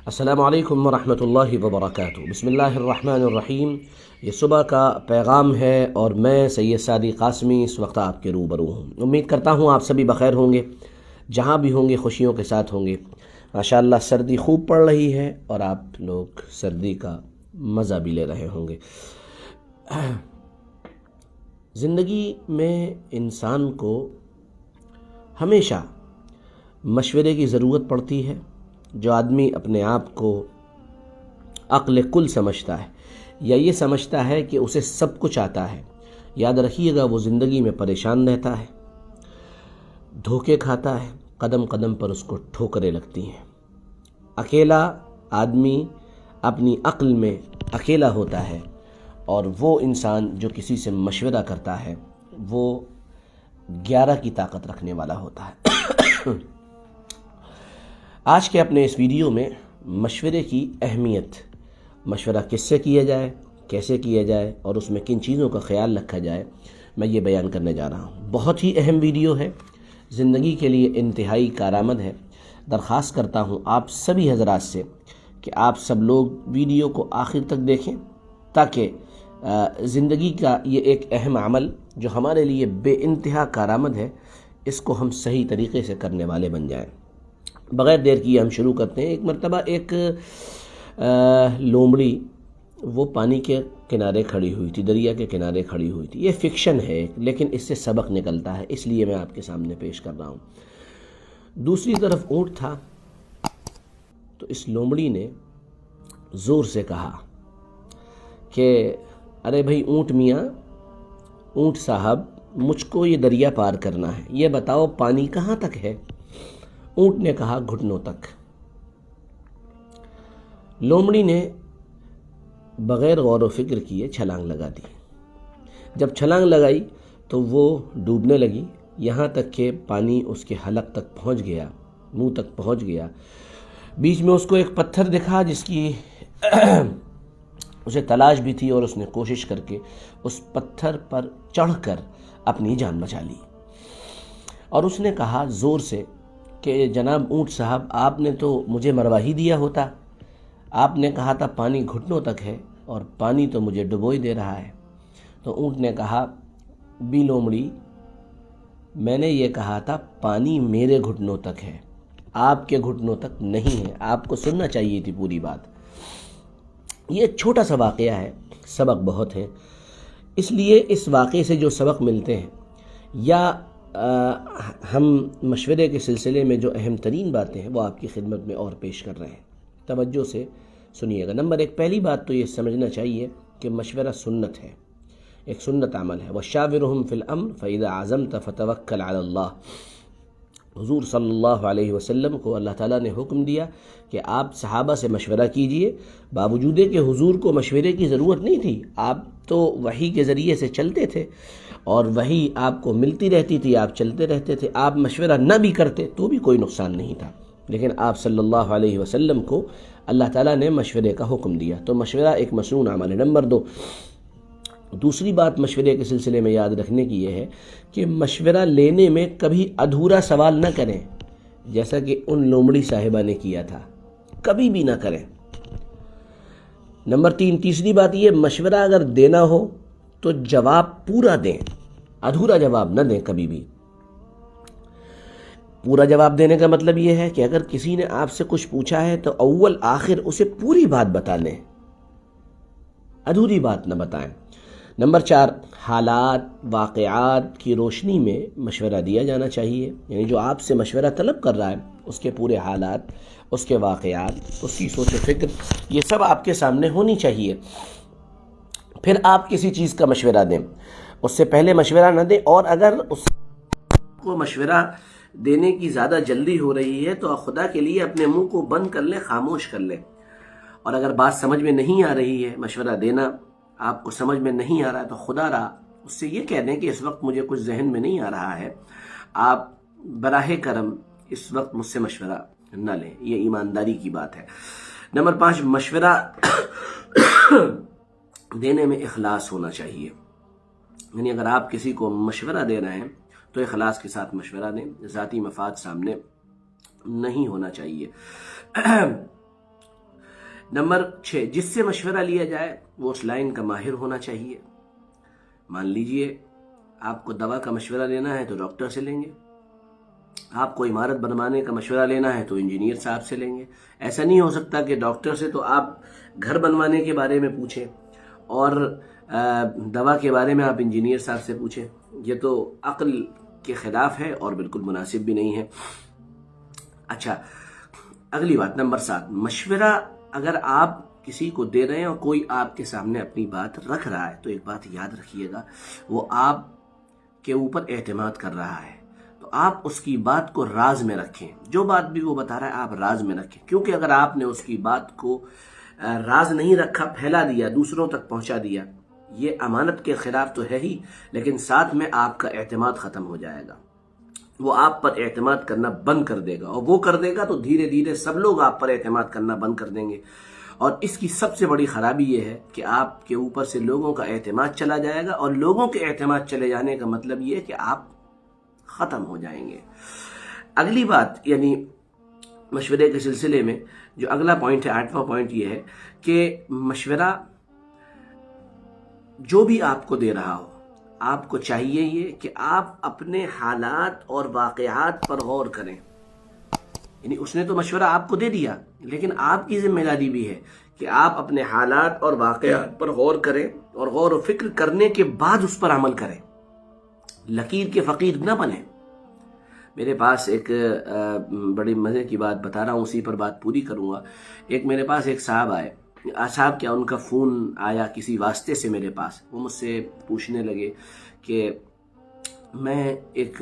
السلام علیکم ورحمۃ اللہ وبرکاتہ۔ بسم اللہ الرحمن الرحیم۔ یہ صبح کا پیغام ہے اور میں سید سعدی قاسمی اس وقت آپ کے روبرو ہوں۔ امید کرتا ہوں آپ سبھی بخیر ہوں گے، جہاں بھی ہوں گے خوشیوں کے ساتھ ہوں گے۔ ماشاءاللہ سردی خوب پڑ رہی ہے اور آپ لوگ سردی کا مزہ بھی لے رہے ہوں گے۔ زندگی میں انسان کو ہمیشہ مشورے کی ضرورت پڑتی ہے۔ جو آدمی اپنے آپ کو عقل کل سمجھتا ہے یا یہ سمجھتا ہے کہ اسے سب کچھ آتا ہے، یاد رکھیے گا وہ زندگی میں پریشان رہتا ہے، دھوکے کھاتا ہے، قدم قدم پر اس کو ٹھوکریں لگتی ہیں۔ اکیلا آدمی اپنی عقل میں اکیلا ہوتا ہے اور وہ انسان جو کسی سے مشورہ کرتا ہے وہ 11 کی طاقت رکھنے والا ہوتا ہے۔ آج کے اپنے اس ویڈیو میں مشورے کی اہمیت، مشورہ کس سے کیا جائے، کیسے کیا جائے اور اس میں کن چیزوں کا خیال رکھا جائے، میں یہ بیان کرنے جا رہا ہوں۔ بہت ہی اہم ویڈیو ہے، زندگی کے لیے انتہائی کارآمد ہے۔ درخواست کرتا ہوں آپ سبھی حضرات سے کہ آپ سب لوگ ویڈیو کو آخر تک دیکھیں تاکہ زندگی کا یہ ایک اہم عمل جو ہمارے لیے بے انتہا کارآمد ہے، اس کو ہم صحیح طریقے سے کرنے والے بن جائیں۔ بغیر دیر کیے ہم شروع کرتے ہیں۔ ایک مرتبہ ایک لومڑی وہ پانی کے کنارے کھڑی ہوئی تھی، دریا کے کنارے کھڑی ہوئی تھی۔ یہ فکشن ہے لیکن اس سے سبق نکلتا ہے، اس لیے میں آپ کے سامنے پیش کر رہا ہوں۔ دوسری طرف اونٹ تھا، تو اس لومڑی نے زور سے کہا کہ ارے بھائی اونٹ میاں، اونٹ صاحب، مجھ کو یہ دریا پار کرنا ہے، یہ بتاؤ پانی کہاں تک ہے؟ اونٹ نے کہا گھٹنوں تک۔ لومڑی نے بغیر غور و فکر کیے چھلانگ لگا دی۔ جب چھلانگ لگائی تو وہ ڈوبنے لگی، یہاں تک کہ پانی اس کے حلق تک پہنچ گیا، منہ تک پہنچ گیا۔ بیچ میں اس کو ایک پتھر دکھا جس کی اسے تلاش بھی تھی اور اس نے کوشش کر کے اس پتھر پر چڑھ کر اپنی جان بچا لی۔ اور اس نے کہا زور سے کہ جناب اونٹ صاحب، آپ نے تو مجھے مروا ہی دیا ہوتا، آپ نے کہا تھا پانی گھٹنوں تک ہے اور پانی تو مجھے ڈبوئی دے رہا ہے۔ تو اونٹ نے کہا بی لومڑی، میں نے یہ کہا تھا پانی میرے گھٹنوں تک ہے، آپ کے گھٹنوں تک نہیں ہے، آپ کو سننا چاہیے تھی پوری بات۔ یہ ایک چھوٹا سا واقعہ ہے، سبق بہت ہیں، اس لیے اس واقعے سے جو سبق ملتے ہیں یا ہم مشورے کے سلسلے میں جو اہم ترین باتیں ہیں وہ آپ کی خدمت میں اور پیش کر رہے ہیں، توجہ سے سنیے گا۔ نمبر 1، پہلی بات تو یہ سمجھنا چاہیے کہ مشورہ سنت ہے، ایک سنت عمل ہے۔ وَشَاوِرْهُمْ فِي الْأَمْرِ فَإِذَا عَزَمْتَ فَتَوَكَّلْ عَلَى اللَّهِ۔ حضور صلی اللہ علیہ وسلم کو اللہ تعالیٰ نے حکم دیا کہ آپ صحابہ سے مشورہ کیجئے، باوجود کہ حضور کو مشورے کی ضرورت نہیں تھی، آپ تو وحی کے ذریعے سے چلتے تھے اور وحی آپ کو ملتی رہتی تھی، آپ چلتے رہتے تھے، آپ مشورہ نہ بھی کرتے تو بھی کوئی نقصان نہیں تھا، لیکن آپ صلی اللہ علیہ وسلم کو اللہ تعالیٰ نے مشورے کا حکم دیا، تو مشورہ ایک مسنون عمل ہے۔ نمبر 2، دوسری بات مشورے کے سلسلے میں یاد رکھنے کی یہ ہے کہ مشورہ لینے میں کبھی ادھورا سوال نہ کریں، جیسا کہ ان لومڑی صاحبہ نے کیا تھا، کبھی بھی نہ کریں۔ نمبر 3، تیسری بات یہ، مشورہ اگر دینا ہو تو جواب پورا دیں، ادھورا جواب نہ دیں کبھی بھی۔ پورا جواب دینے کا مطلب یہ ہے کہ اگر کسی نے آپ سے کچھ پوچھا ہے تو اول آخر اسے پوری بات بتا لیں، ادھوری بات نہ بتائیں۔ نمبر 4، حالات واقعات کی روشنی میں مشورہ دیا جانا چاہیے، یعنی جو آپ سے مشورہ طلب کر رہا ہے اس کے پورے حالات، اس کے واقعات، اس کی سوچ و فکر، یہ سب آپ کے سامنے ہونی چاہیے، پھر آپ کسی چیز کا مشورہ دیں، اس سے پہلے مشورہ نہ دیں۔ اور اگر اس کو مشورہ دینے کی زیادہ جلدی ہو رہی ہے تو خدا کے لیے اپنے منہ کو بند کر لیں، خاموش کر لیں، اور اگر بات سمجھ میں نہیں آ رہی ہے، مشورہ دینا آپ کو سمجھ میں نہیں آ رہا ہے تو خدا را اس سے یہ کہہ دیں کہ اس وقت مجھے کچھ ذہن میں نہیں آ رہا ہے، آپ براہ کرم اس وقت مجھ سے مشورہ نہ لیں، یہ ایمانداری کی بات ہے۔ نمبر 5، مشورہ دینے میں اخلاص ہونا چاہیے، یعنی اگر آپ کسی کو مشورہ دے رہے ہیں تو اخلاص کے ساتھ مشورہ دیں، ذاتی مفاد سامنے نہیں ہونا چاہیے۔ نمبر 6، جس سے مشورہ لیا جائے وہ اس لائن کا ماہر ہونا چاہیے۔ مان لیجئے آپ کو دوا کا مشورہ لینا ہے تو ڈاکٹر سے لیں گے، آپ کو عمارت بنوانے کا مشورہ لینا ہے تو انجینئر صاحب سے لیں گے۔ ایسا نہیں ہو سکتا کہ ڈاکٹر سے تو آپ گھر بنوانے کے بارے میں پوچھیں اور دوا کے بارے میں آپ انجینئر صاحب سے پوچھیں، یہ تو عقل کے خلاف ہے اور بالکل مناسب بھی نہیں ہے۔ اچھا، اگلی بات نمبر 7، مشورہ اگر آپ کسی کو دے رہے ہیں اور کوئی آپ کے سامنے اپنی بات رکھ رہا ہے تو ایک بات یاد رکھیے گا، وہ آپ کے اوپر اعتماد کر رہا ہے تو آپ اس کی بات کو راز میں رکھیں۔ جو بات بھی وہ بتا رہا ہے آپ راز میں رکھیں، کیونکہ اگر آپ نے اس کی بات کو راز نہیں رکھا، پھیلا دیا، دوسروں تک پہنچا دیا، یہ امانت کے خلاف تو ہے ہی، لیکن ساتھ میں آپ کا اعتماد ختم ہو جائے گا۔ وہ آپ پر اعتماد کرنا بند کر دے گا، اور وہ کر دے گا تو دھیرے دھیرے سب لوگ آپ پر اعتماد کرنا بند کر دیں گے، اور اس کی سب سے بڑی خرابی یہ ہے کہ آپ کے اوپر سے لوگوں کا اعتماد چلا جائے گا، اور لوگوں کے اعتماد چلے جانے کا مطلب یہ ہے کہ آپ ختم ہو جائیں گے۔ اگلی بات یعنی مشورے کے سلسلے میں جو اگلا پوائنٹ ہے، 8واں پوائنٹ یہ ہے کہ مشورہ جو بھی آپ کو دے رہا ہو، آپ کو چاہیے یہ کہ آپ اپنے حالات اور واقعات پر غور کریں۔ یعنی اس نے تو مشورہ آپ کو دے دیا، لیکن آپ کی ذمہ داری بھی ہے کہ آپ اپنے حالات اور واقعات پر غور کریں، اور غور و فکر کرنے کے بعد اس پر عمل کریں، لکیر کے فقیر نہ بنیں۔ میرے پاس ایک بڑی مزے کی بات بتا رہا ہوں، اسی پر بات پوری کروں گا۔ میرے پاس ایک صاحب آئے، صاحب کیا ان کا فون آیا کسی واسطے سے میرے پاس، وہ مجھ سے پوچھنے لگے کہ میں ایک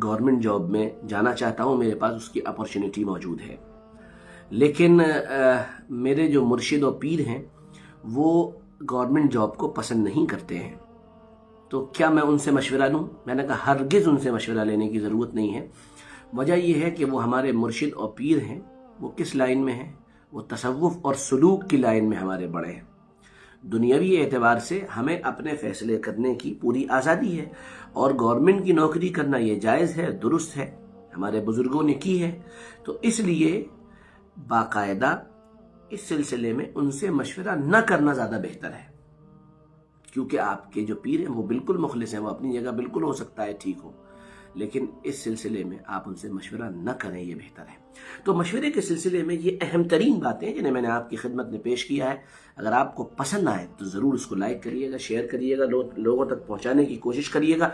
گورنمنٹ جاب میں جانا چاہتا ہوں، میرے پاس اس کی اپارچونیٹی موجود ہے، لیکن میرے جو مرشد و پیر ہیں وہ گورنمنٹ جاب کو پسند نہیں کرتے ہیں، تو کیا میں ان سے مشورہ لوں؟ میں نے کہا ہرگز ان سے مشورہ لینے کی ضرورت نہیں ہے۔ وجہ یہ ہے کہ وہ ہمارے مرشد اور پیر ہیں، وہ کس لائن میں ہیں؟ وہ تصوف اور سلوک کی لائن میں ہمارے بڑے ہیں۔ دنیاوی اعتبار سے ہمیں اپنے فیصلے کرنے کی پوری آزادی ہے، اور گورنمنٹ کی نوکری کرنا یہ جائز ہے، درست ہے، ہمارے بزرگوں نے کی ہے، تو اس لیے باقاعدہ اس سلسلے میں ان سے مشورہ نہ کرنا زیادہ بہتر ہے، کیونکہ آپ کے جو پیر ہیں وہ بالکل مخلص ہیں، وہ اپنی جگہ بالکل ہو سکتا ہے ٹھیک ہو، لیکن اس سلسلے میں آپ ان سے مشورہ نہ کریں، یہ بہتر ہے۔ تو مشورے کے سلسلے میں یہ اہم ترین باتیں جنہیں میں نے آپ کی خدمت میں پیش کیا ہے، اگر آپ کو پسند آئے تو ضرور اس کو لائک کریے گا، شیئر کریے گا، لوگوں تک پہنچانے کی کوشش کریے گا،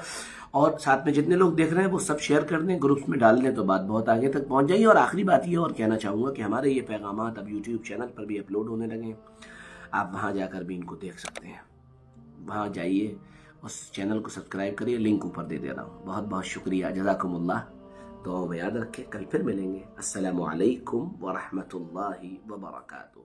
اور ساتھ میں جتنے لوگ دیکھ رہے ہیں وہ سب شیئر کر دیں، گروپس میں ڈال دیں، تو بات بہت آگے تک پہنچ جائے گی۔ اور آخری بات یہ اور کہنا چاہوں گا کہ ہمارے یہ پیغامات اب یوٹیوب چینل پر بھی اپلوڈ ہونے لگے ہیں، آپ وہاں جا کر بھی ان کو دیکھ سکتے ہیں، وہاں جائیے، اس چینل کو سبسکرائب کریے، لنک اوپر دے دے رہا ہوں۔ بہت بہت شکریہ، جزاکم اللہ، دعاؤں میں یاد رکھیں، کل پھر ملیں گے۔ السلام علیکم ورحمۃ اللہ وبرکاتہ۔